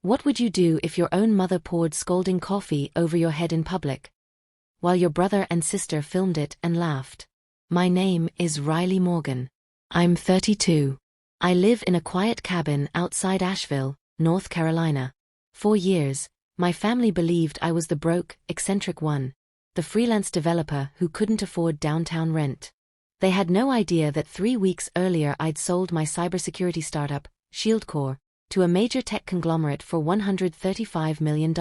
What would you do if your own mother poured scalding coffee over your head in public, while your brother and sister filmed it and laughed? My name is Riley Morgan. I'm 32. I live in a quiet cabin outside Asheville, North Carolina. For years, my family believed I was the broke, eccentric one, the freelance developer who couldn't afford downtown rent. They had no idea that 3 weeks earlier I'd sold my cybersecurity startup, ShieldCore, to a major tech conglomerate for $135 million.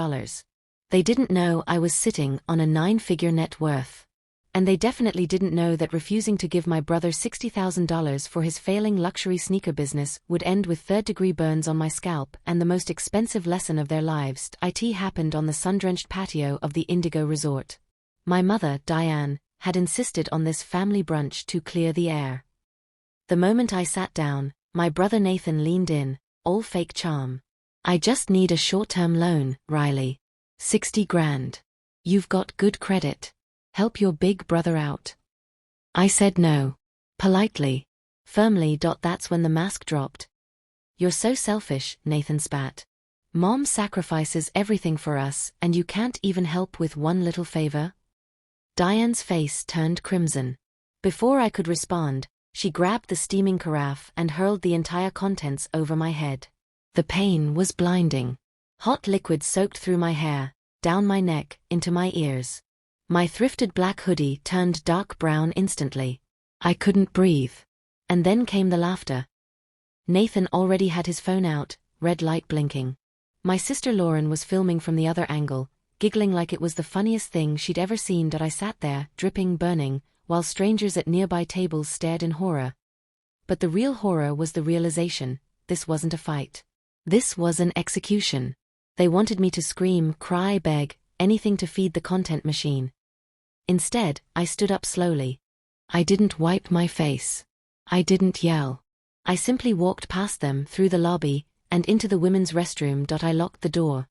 They didn't know I was sitting on a 9-figure net worth. And they definitely didn't know that refusing to give my brother $60,000 for his failing luxury sneaker business would end with third-degree burns on my scalp and the most expensive lesson of their lives. It happened on the sun-drenched patio of the Indigo Resort. My mother, Diane, had insisted on this family brunch to clear the air. The moment I sat down, my brother Nathan leaned in, all fake charm. I just need a short-term loan, Riley. 60 grand. You've got good credit. Help your big brother out. I said no. Politely. Firmly. That's when the mask dropped. You're so selfish, Nathan spat. Mom sacrifices everything for us and you can't even help with one little favor? Diane's face turned crimson. Before I could respond, she grabbed the steaming carafe and hurled the entire contents over my head. The pain was blinding. Hot liquid soaked through my hair, down my neck, into my ears. My thrifted black hoodie turned dark brown instantly. I couldn't breathe. And then came the laughter. Nathan already had his phone out, red light blinking. My sister Lauren was filming from the other angle, giggling like it was the funniest thing she'd ever seen. I sat there, dripping, burning, while strangers at nearby tables stared in horror. But the real horror was the realization, this wasn't a fight. This was an execution. They wanted me to scream, cry, beg, anything to feed the content machine. Instead, I stood up slowly. I didn't wipe my face. I didn't yell. I simply walked past them through the lobby and into the women's restroom. I locked the door.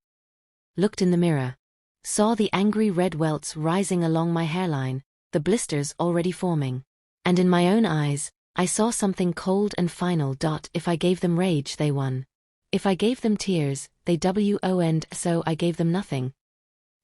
Looked in the mirror. Saw the angry red welts rising along my hairline, the blisters already forming. And in my own eyes, I saw something cold and final. If I gave them rage, they won. If I gave them tears, they won. So I gave them nothing.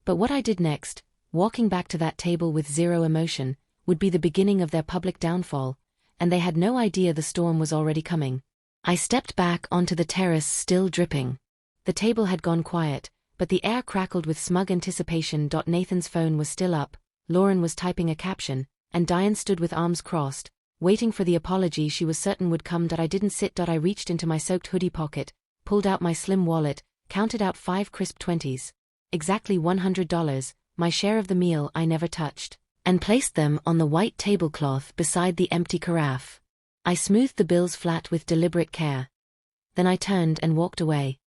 But what I did next, walking back to that table with zero emotion, would be the beginning of their public downfall, and they had no idea the storm was already coming. I stepped back onto the terrace, still dripping. The table had gone quiet, but the air crackled with smug anticipation. Nathan's phone was still up, Lauren was typing a caption, and Diane stood with arms crossed, waiting for the apology she was certain would come. I didn't sit. I reached into my soaked hoodie pocket, pulled out my slim wallet, counted out 5 crisp 20s. Exactly $100, my share of the meal I never touched, and placed them on the white tablecloth beside the empty carafe. I smoothed the bills flat with deliberate care. Then I turned and walked away.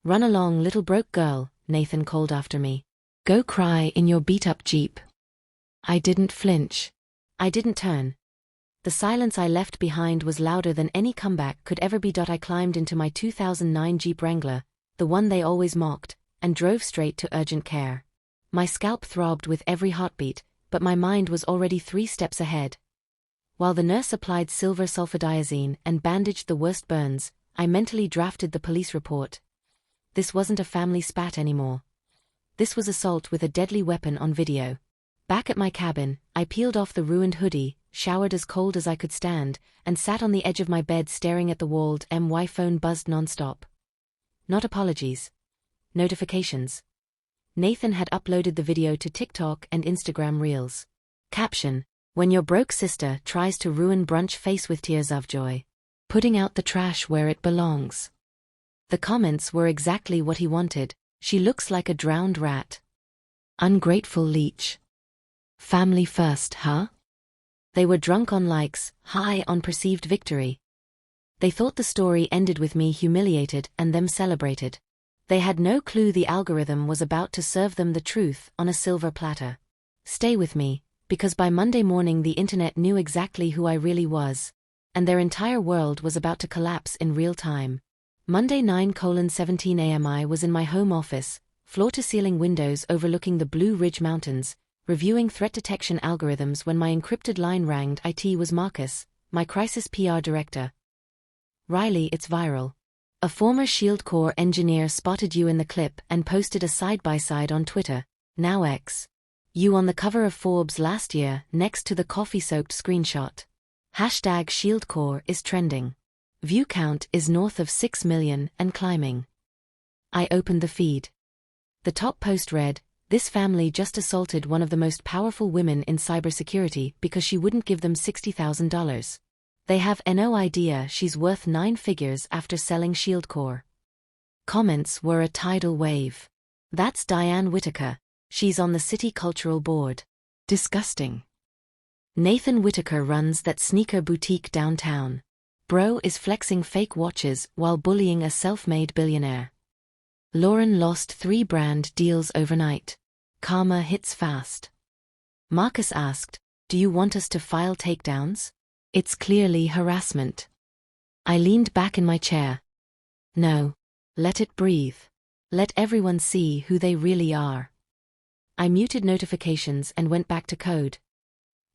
Run along, little broke girl, Nathan called after me. Go cry in your beat-up Jeep. I didn't flinch. I didn't turn. The silence I left behind was louder than any comeback could ever be. I climbed into my 2009 Jeep Wrangler, the one they always mocked, and drove straight to urgent care. My scalp throbbed with every heartbeat, but my mind was already 3 steps ahead. While the nurse applied silver sulfadiazine and bandaged the worst burns, I mentally drafted the police report. This wasn't a family spat anymore. This was assault with a deadly weapon on video. Back at my cabin, I peeled off the ruined hoodie, showered as cold as I could stand, and sat on the edge of my bed staring at the wall. My phone buzzed nonstop. Not apologies. Notifications. Nathan had uploaded the video to TikTok and Instagram Reels. Caption: When your broke sister tries to ruin brunch, face with tears of joy. Putting out the trash where it belongs. The comments were exactly what he wanted. She looks like a drowned rat. Ungrateful leech. Family first, huh? They were drunk on likes, high on perceived victory. They thought the story ended with me humiliated and them celebrated. They had no clue the algorithm was about to serve them the truth on a silver platter. Stay with me, because by Monday morning the internet knew exactly who I really was, and their entire world was about to collapse in real time. Monday 9:17 a.m. I was in my home office, floor-to-ceiling windows overlooking the Blue Ridge Mountains, reviewing threat detection algorithms when my encrypted line rang. It was Marcus, my crisis PR director. Riley, it's viral. A former Shield Corps engineer spotted you in the clip and posted a side-by-side on Twitter, now X. You on the cover of Forbes last year next to the coffee-soaked screenshot. Hashtag Shield Corps is trending. View count is north of 6 million and climbing. I opened the feed. The top post read, "This family just assaulted one of the most powerful women in cybersecurity because she wouldn't give them $60,000. They have no idea she's worth 9 figures after selling Shield Corps." Comments were a tidal wave. "That's Diane Whitaker. She's on the city cultural board. Disgusting." "Nathan Whitaker runs that sneaker boutique downtown. Bro is flexing fake watches while bullying a self-made billionaire." "Lauren lost 3 brand deals overnight. Karma hits fast." Marcus asked, "Do you want us to file takedowns? It's clearly harassment." I leaned back in my chair. "No. Let it breathe. Let everyone see who they really are." I muted notifications and went back to code.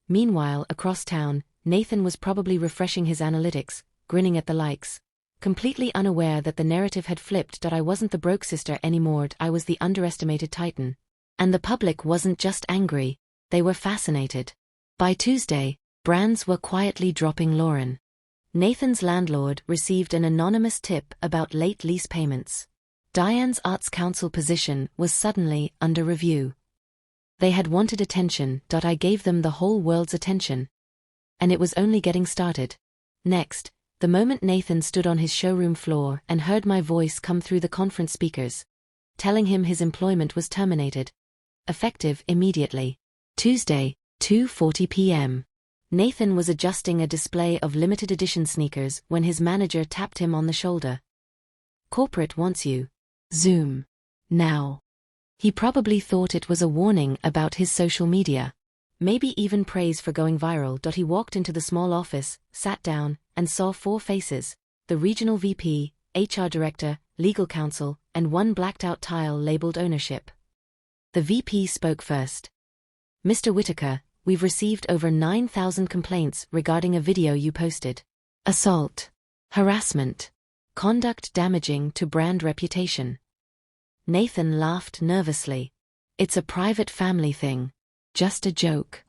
Meanwhile, across town, Nathan was probably refreshing his analytics, grinning at the likes, completely unaware that the narrative had flipped, that I wasn't the broke sister anymore, I was the underestimated titan. And the public wasn't just angry, they were fascinated. By Tuesday, brands were quietly dropping Lauren. Nathan's landlord received an anonymous tip about late lease payments. Diane's Arts Council position was suddenly under review. They had wanted attention, I gave them the whole world's attention. And it was only getting started. Next, the moment Nathan stood on his showroom floor and heard my voice come through the conference speakers, telling him his employment was terminated. Effective immediately. Tuesday, 2:40 p.m. Nathan was adjusting a display of limited edition sneakers when his manager tapped him on the shoulder. "Corporate wants you. Zoom. Now." He probably thought it was a warning about his social media. Maybe even praise for going viral. He walked into the small office, sat down, and saw 4 faces, the regional VP, HR director, legal counsel, and one blacked-out tile labeled ownership. The VP spoke first. "Mr. Whitaker, we've received over 9,000 complaints regarding a video you posted. Assault. Harassment. Conduct damaging to brand reputation." Nathan laughed nervously. "It's a private family thing. Just a joke."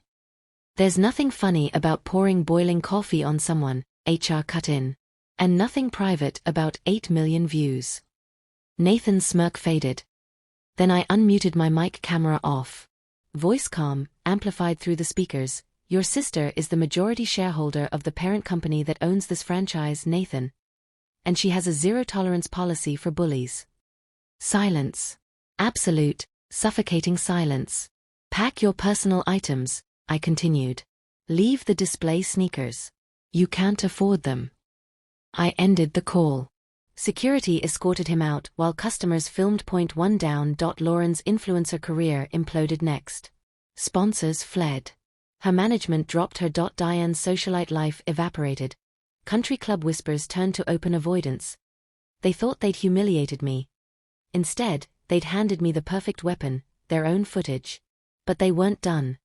"There's nothing funny about pouring boiling coffee on someone," HR cut in. "And nothing private about 8 million views." Nathan's smirk faded. Then I unmuted my mic, camera off. Voice calm, amplified through the speakers. "Your sister is the majority shareholder of the parent company that owns this franchise, Nathan. And she has a zero-tolerance policy for bullies." Silence. Absolute, suffocating silence. "Pack your personal items," I continued. "Leave the display sneakers. You can't afford them." I ended the call. Security escorted him out while customers filmed. Point 1 down. Lauren's influencer career imploded next. Sponsors fled. Her management dropped her. Diane's socialite life evaporated. Country club whispers turned to open avoidance. They thought they'd humiliated me. Instead, they'd handed me the perfect weapon, their own footage. But they weren't done.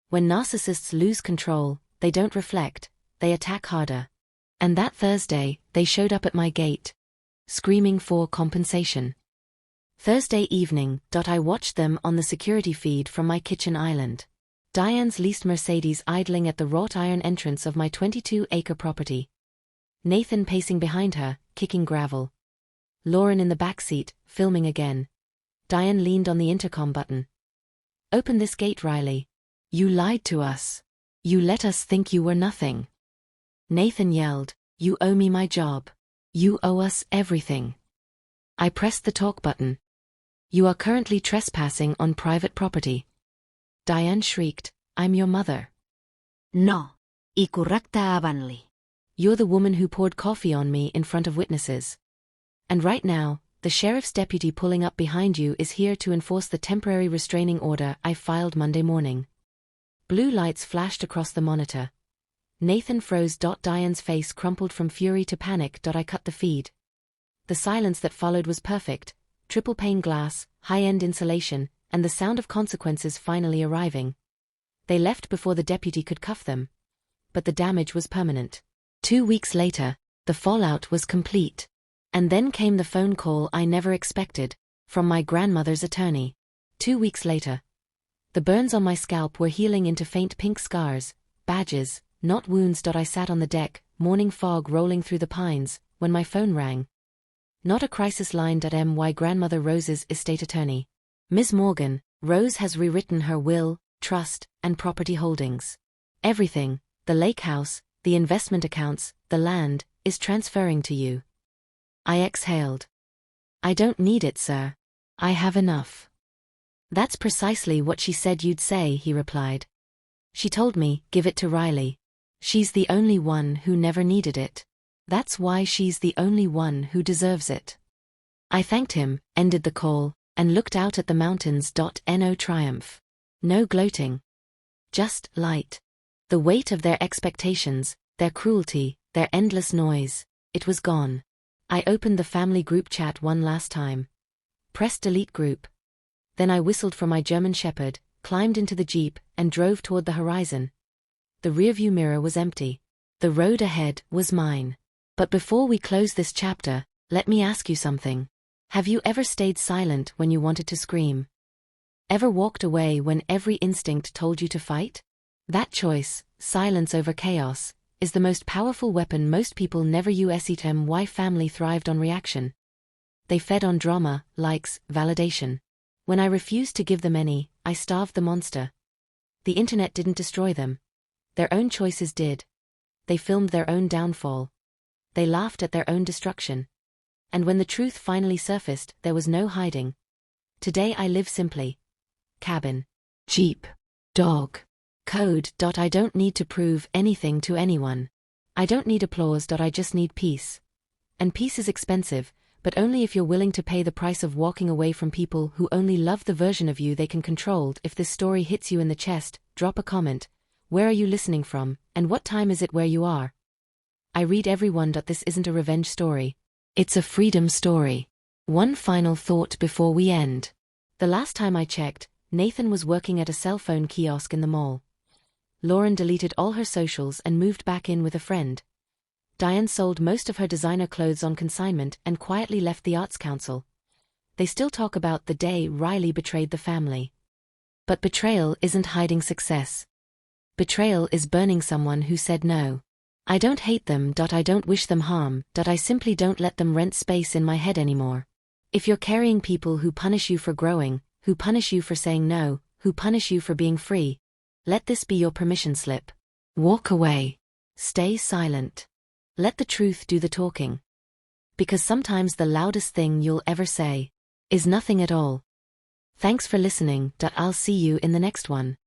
When narcissists lose control, they don't reflect, they attack harder. And that Thursday, they showed up at my gate, screaming for compensation. Thursday evening, I watched them on the security feed from my kitchen island. Diane's leased Mercedes idling at the wrought iron entrance of my 22-acre property. Nathan pacing behind her, kicking gravel. Lauren in the backseat, filming again. Diane leaned on the intercom button. "Open this gate, Riley. You lied to us. You let us think you were nothing." Nathan yelled, "You owe me my job. You owe us everything." I pressed the talk button. "You are currently trespassing on private property." Diane shrieked, "I'm your mother." "No. I correcta avanli." "You're the woman who poured coffee on me in front of witnesses. And right now, the sheriff's deputy pulling up behind you is here to enforce the temporary restraining order I filed Monday morning." Blue lights flashed across the monitor. Nathan froze. Diane's face crumpled from fury to panic. I cut the feed. The silence that followed was perfect, triple pane glass, high-end insulation, and the sound of consequences finally arriving. They left before the deputy could cuff them. But the damage was permanent. 2 weeks later, the fallout was complete. And then came the phone call I never expected, from my grandmother's attorney. 2 weeks later. The burns on my scalp were healing into faint pink scars, badges, not wounds. I sat on the deck, morning fog rolling through the pines, when my phone rang. Not a crisis line. My grandmother Rose's estate attorney. Ms. Morgan, Rose has rewritten her will, trust, and property holdings. Everything, the lake house, the investment accounts, the land, is transferring to you. I exhaled. I don't need it, sir. I have enough. That's precisely what she said you'd say, he replied. She told me, give it to Riley. She's the only one who never needed it. That's why she's the only one who deserves it. I thanked him, ended the call, and looked out at the mountains. No triumph. No gloating. Just light. The weight of their expectations, their cruelty, their endless noise, it was gone. I opened the family group chat one last time. Pressed delete group. Then I whistled for my German Shepherd, climbed into the Jeep, and drove toward the horizon. The rearview mirror was empty. The road ahead was mine. But before we close this chapter, let me ask you something. Have you ever stayed silent when you wanted to scream? Ever walked away when every instinct told you to fight? That choice, silence over chaos, is the most powerful weapon most people never use. Why family thrived on reaction. They fed on drama, likes, validation. When I refused to give them any, I starved the monster. The internet didn't destroy them. Their own choices did. They filmed their own downfall. They laughed at their own destruction. And when the truth finally surfaced, there was no hiding. Today I live simply. Cabin. Jeep. Dog. Code. I don't need to prove anything to anyone. I don't need applause. I just need peace. And peace is expensive, but only if you're willing to pay the price of walking away from people who only love the version of you they can control. If this story hits you in the chest, drop a comment. Where are you listening from, and what time is it where you are? I read everyone. This isn't a revenge story. It's a freedom story. One final thought before we end. The last time I checked, Nathan was working at a cell phone kiosk in the mall. Lauren deleted all her socials and moved back in with a friend. Diane sold most of her designer clothes on consignment and quietly left the Arts Council. They still talk about the day Riley betrayed the family. But betrayal isn't hiding success. Betrayal is burning someone who said no. I don't hate them. I don't wish them harm. I simply don't let them rent space in my head anymore. If you're carrying people who punish you for growing, who punish you for saying no, who punish you for being free, let this be your permission slip. Walk away. Stay silent. Let the truth do the talking. Because sometimes the loudest thing you'll ever say is nothing at all. Thanks for listening. I'll see you in the next one.